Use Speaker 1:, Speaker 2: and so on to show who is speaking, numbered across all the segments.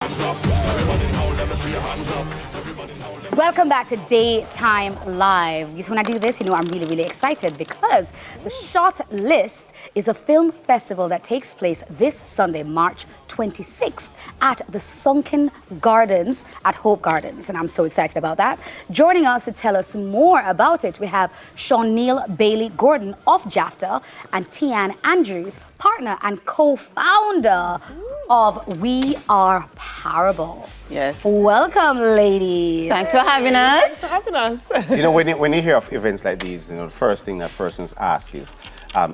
Speaker 1: hands up. Everybody now, let me see your hands up. Everybody now, let me...
Speaker 2: Welcome back to Daytime Live. When I do this, I'm really, really excited because the Short List is a film festival that takes place this Sunday, March 26th at the Sunken Gardens at Hope Gardens. And I'm so excited about that. Joining us to tell us more about it, we have Sean Neil Bailey Gordon of JAFTA and Tian Andrews, partner and co-founder of We Are Parable.
Speaker 3: Yes.
Speaker 2: Welcome, ladies.
Speaker 3: Thanks for having us.
Speaker 4: Thanks for having us.
Speaker 5: You know, when you hear of events like these, the first thing that persons ask is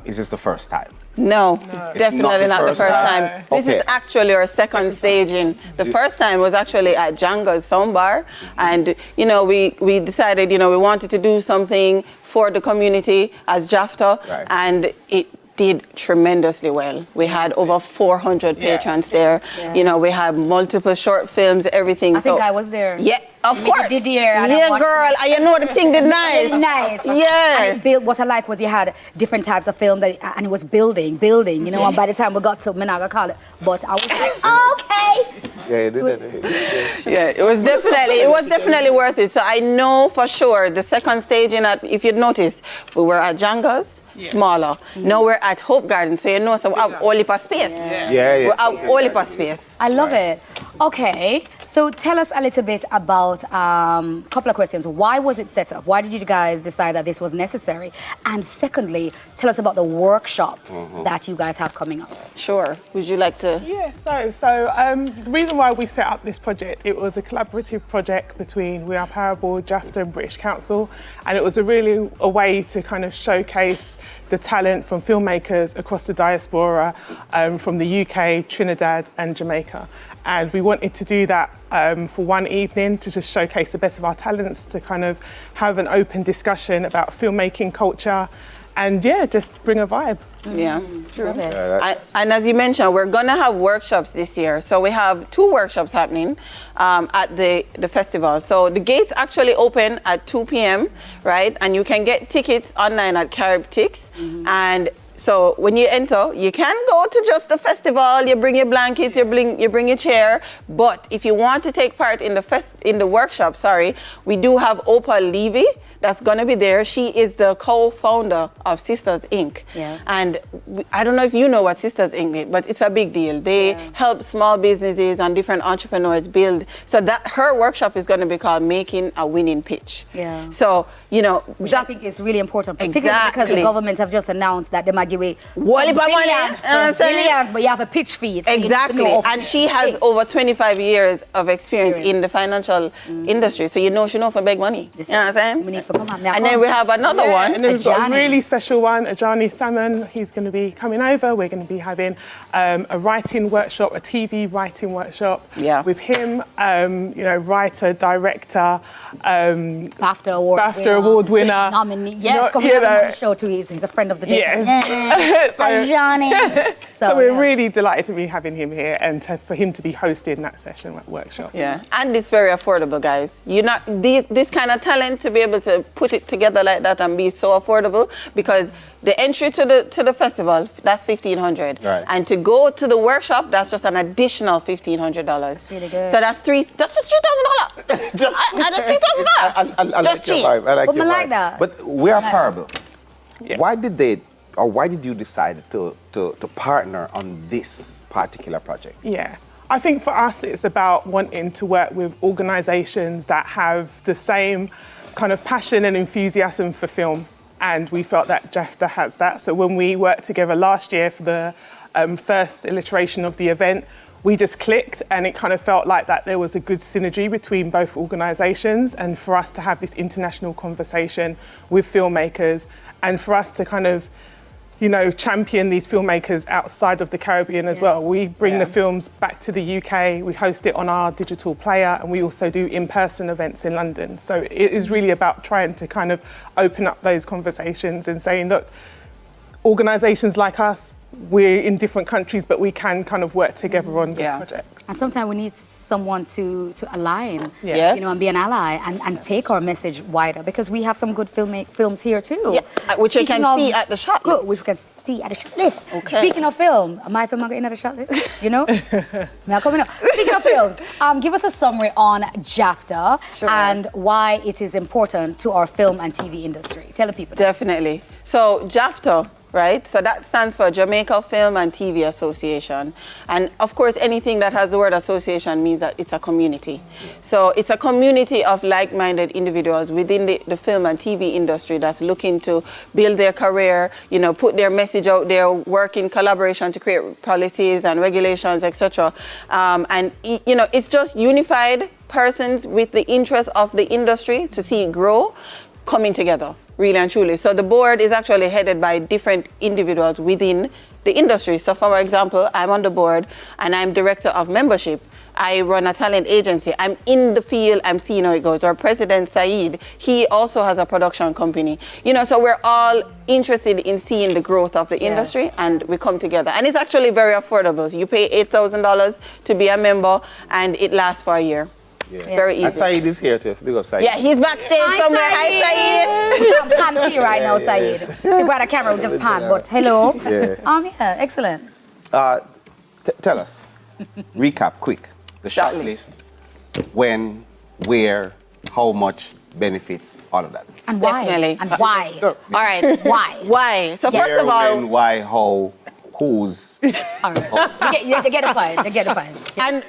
Speaker 5: this the first time?
Speaker 3: No, it's definitely not the first time. This is actually our second staging. The first time was actually at Django's Sound Bar. And, we decided, we wanted to do something for the community as JAFTA.
Speaker 5: Right.
Speaker 3: And it did tremendously well. We had over 400 patrons there. Yeah. We had multiple short films, everything.
Speaker 2: I think I was there.
Speaker 3: Yeah, of course.
Speaker 2: Did there.
Speaker 3: Yeah, girl. The thing did nice.
Speaker 2: Nice.
Speaker 3: Yeah.
Speaker 2: And what I like was you had different types of film and it was building. And by the time we got to Minaga call it, but I was like, okay.
Speaker 5: Yeah, you did it.
Speaker 3: Yeah, it was definitely worth it. So I know for sure the second staging if you'd noticed, we were at Django's. Yeah. Smaller. Now we're at Hope Garden, so so we have all heap of space.
Speaker 5: Yeah.
Speaker 3: We have all heap of space.
Speaker 2: I love it. Okay, so tell us a little bit about a couple of questions. Why was it set up? Why did you guys decide that this was necessary? And secondly, tell us about the workshops that you guys have coming up.
Speaker 3: Sure. Would you like to?
Speaker 4: Yeah, so the reason why we set up this project, it was a collaborative project between We Are Parable, JAFTA and British Council, and it was really a way to kind of showcase the talent from filmmakers across the diaspora, from the UK, Trinidad and Jamaica. And we wanted to do that for one evening to just showcase the best of our talents, to kind of have an open discussion about filmmaking culture and just bring a vibe.
Speaker 3: Yeah, true. And as you mentioned, we're going to have workshops this year. So we have 2 workshops happening at the festival. So the gates actually open at 2 p.m., right? And you can get tickets online at CaribTix. And so when you enter, you can go to just the festival, you bring your blanket, you bring your chair. But if you want to take part in the workshop, we do have Opa Levy that's going to be there. She is the co-founder of Sisters Inc. Yeah. And I don't know if you know what Sisters Inc. is, but it's a big deal. They help small businesses and different entrepreneurs build. So that her workshop is going to be called Making a Winning Pitch. Yeah. So,
Speaker 2: which I think is really important, particularly because the government have just announced that they might give away billions, but you have a pitch fee.
Speaker 3: Exactly. And she has over 25 years of experience in the financial industry. So she knows for big money. You know what I'm saying? And then we have another one.
Speaker 4: And then we've got a really special one, Ajani Salmon. He's going to be coming over. We're going to be having a writing workshop, a TV writing workshop with him, writer, director, BAFTA Award winner.
Speaker 2: Nominee. Yes, coming on the show too. He's a friend of the day.
Speaker 4: Yes.
Speaker 2: Ajani.
Speaker 4: So we're really delighted to be having him here and for him to be hosting that session workshop.
Speaker 3: Yeah, and it's very affordable, guys. This kind of talent to be able to put it together like that and be so affordable, because the entry to the festival, that's $1,500, right. And to go to the workshop, that's just an additional $1,500. That's
Speaker 2: really good.
Speaker 3: So that's just $3,000. That's $3,000. Just cheap.
Speaker 5: I like your vibe.
Speaker 2: Like that.
Speaker 5: But We Are Parable. Yeah. Why did you decide to partner on this particular project?
Speaker 4: Yeah. I think for us, it's about wanting to work with organisations that have the same kind of passion and enthusiasm for film. And we felt that JAFTA has that. So when we worked together last year for the first iteration of the event, we just clicked, and it kind of felt like that there was a good synergy between both organisations, and for us to have this international conversation with filmmakers, and for us to kind of champion these filmmakers outside of the Caribbean as well. We bring the films back to the UK, we host it on our digital player, and we also do in-person events in London. So it is really about trying to kind of open up those conversations and saying, look, organisations like us, we're in different countries, but we can kind of work together on good projects.
Speaker 2: And sometimes we need someone to align, and be an ally and take our message wider, because we have some good films here too.
Speaker 3: Yeah, which you can see at the shop.
Speaker 2: Good, which we can the at the short list.
Speaker 3: Okay.
Speaker 2: Speaking of film, my film getting at the short list. You know, now coming up. Speaking of films, give us a summary on JAFTA and why it is important to our film and TV industry. Tell the people.
Speaker 3: Definitely. So JAFTA, right? So that stands for Jamaica Film and TV Association. And of course, anything that has the word association means that it's a community. So it's a community of like-minded individuals within the film and TV industry that's looking to build their career, you know, put their message out there, work in collaboration to create policies and regulations, etc. And, you know, it's just unified persons with the interest of the industry to see it grow, coming together, really and truly. So the board is actually headed by different individuals within the industry. So for example, I'm on the board and I'm director of membership. I run a talent agency. I'm in the field, I'm seeing how it goes. Our president, Saeed, he also has a production company. You know, so we're all interested in seeing the growth of the industry and we come together. And it's actually very affordable. So you pay $8,000 to be a member and it lasts for a year.
Speaker 5: Yeah.
Speaker 3: Very easy.
Speaker 5: And Saeed is here too. Big up Saeed.
Speaker 3: Yeah, he's backstage somewhere. Hi, Saeed.
Speaker 2: I'm panty right now, Saeed. If we had a camera, we just pan. But hello.
Speaker 5: Yeah.
Speaker 2: Yeah, excellent.
Speaker 5: Tell us, recap quick, the shot list, when, where, how much benefits, all of that.
Speaker 2: And why?
Speaker 3: Definitely.
Speaker 2: And why?
Speaker 3: All right.
Speaker 2: Why?
Speaker 3: Why? So first
Speaker 5: Where,
Speaker 3: of all,
Speaker 5: when, why, how, whose.
Speaker 2: All right. They get the point. They get the point. Yeah.
Speaker 3: and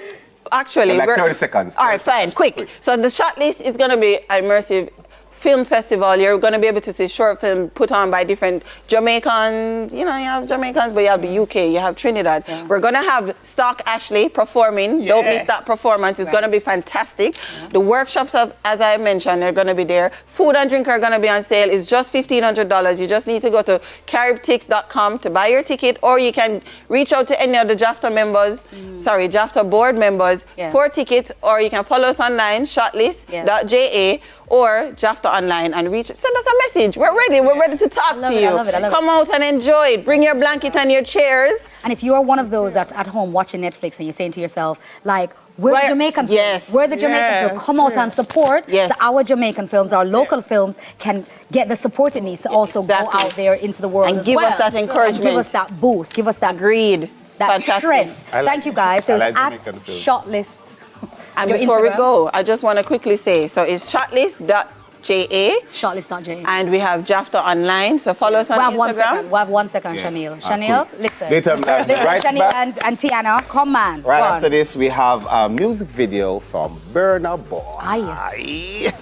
Speaker 3: actually,
Speaker 5: Like
Speaker 3: we're-
Speaker 5: 30 seconds.
Speaker 3: All right, fine, quick. So the shot list is going to be an immersive film festival. You're going to be able to see short film put on by different Jamaicans. You know, you have Jamaicans, but you have the UK, you have Trinidad.
Speaker 2: Yeah.
Speaker 3: We're going to have Stock Ashley performing. Don't miss that performance. It's going to be fantastic. The workshops, as I mentioned, are going to be there. Food and drink are going to be on sale. It's just $1,500. You just need to go to caribtix.com to buy your ticket, or you can reach out to any of the JAFTA members, JAFTA board members for tickets, or you can follow us online, shotlist.ja or JAFTA online and send us a message. We're ready. We're ready to talk to you.
Speaker 2: I love it.
Speaker 3: Come out and enjoy it. Bring your blanket and your chairs.
Speaker 2: And if you are one of those that's at home watching Netflix and you're saying to yourself, like, where's the Jamaican film?
Speaker 3: Yes.
Speaker 2: Where's the Jamaican film? Come out and support so our Jamaican films, our local films can get the support it needs to also go out there into the world
Speaker 3: and
Speaker 2: as
Speaker 3: give
Speaker 2: well.
Speaker 3: us that encouragement.
Speaker 2: And give us that boost. Give us that
Speaker 3: Agreed.
Speaker 2: that
Speaker 3: Fantastic.
Speaker 2: strength. Thank you guys. So
Speaker 5: I
Speaker 2: it's
Speaker 5: like
Speaker 2: at
Speaker 5: Jamaican films.
Speaker 2: Shotlist.
Speaker 3: And
Speaker 2: Your
Speaker 3: before we
Speaker 2: Instagram?
Speaker 3: go, I just want to quickly say, so it's shotlist.ja.
Speaker 2: Shotlist.ja.
Speaker 3: And we have JAFTA online, so follow us on Instagram.
Speaker 2: We have 1 second, Chanel. Chanel, listen.
Speaker 5: Later,
Speaker 2: Listen,
Speaker 5: right
Speaker 2: Chanel
Speaker 5: back.
Speaker 2: and Tiana, come man.
Speaker 5: Right
Speaker 2: Go on.
Speaker 5: after this, we have a music video from Burna Boy.
Speaker 2: Aye.